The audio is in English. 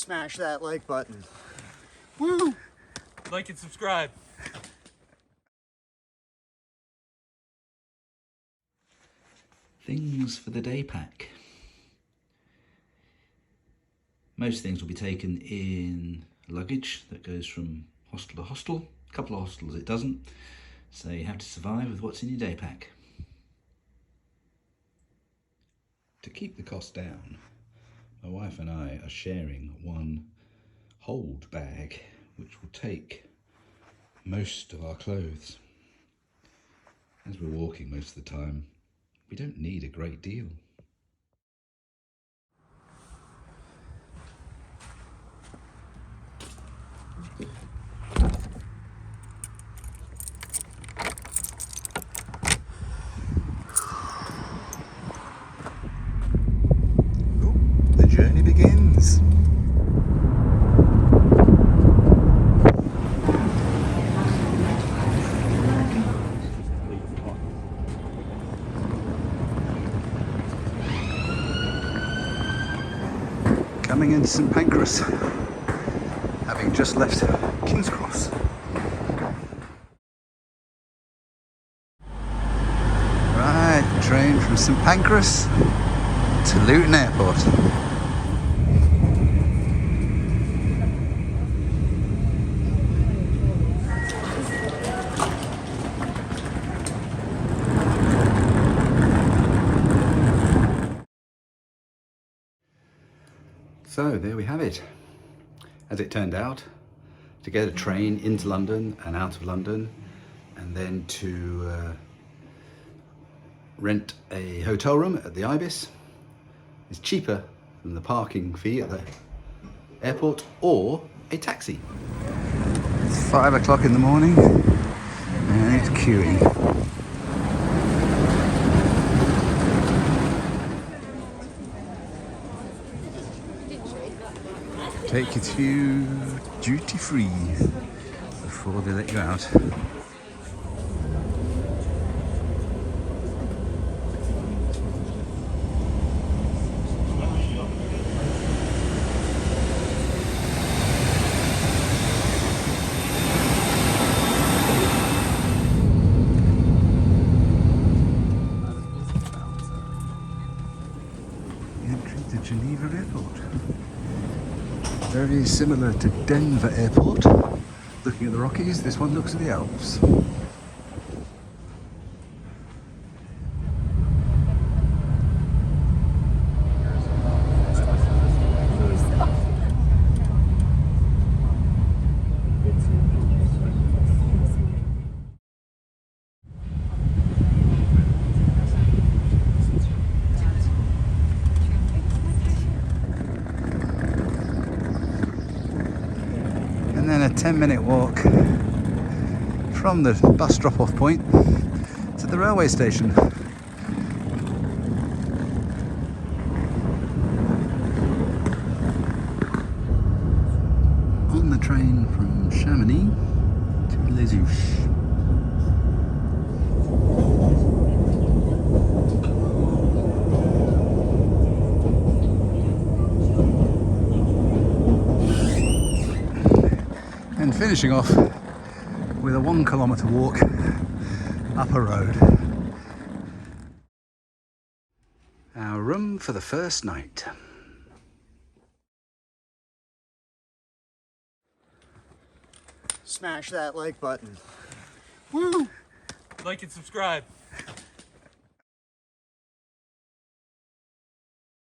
Smash that like button. Woo! Like and subscribe. Things for the day pack. Most things will be taken in luggage that goes from hostel to hostel. A couple of hostels it doesn't, so you have to survive with what's in your day pack. To keep the cost down, my wife and I are sharing one hold bag which will take most of our clothes. As we're walking most of the time, we don't need a great deal. The journey begins. Coming into St Pancras, having just left King's Cross. Right, train from St Pancras to Luton Airport. So there we have it. As it turned out, to get a train into London and out of London, and then to rent a hotel room at the Ibis is cheaper than the parking fee at the airport or a taxi. It's 5 o'clock in the morning and it's queuing. Take you to duty free before they let you out. Entry to Geneva Airport. Very similar to Denver Airport. Looking at the Rockies, this one looks at the Alps. And then a 10-minute walk from the bus drop-off point to the railway station. On the train from Chamonix to Les Houches. And finishing off with a 1 kilometre walk up a road. Our room for the first night. Smash that like button. Woo! Like and subscribe.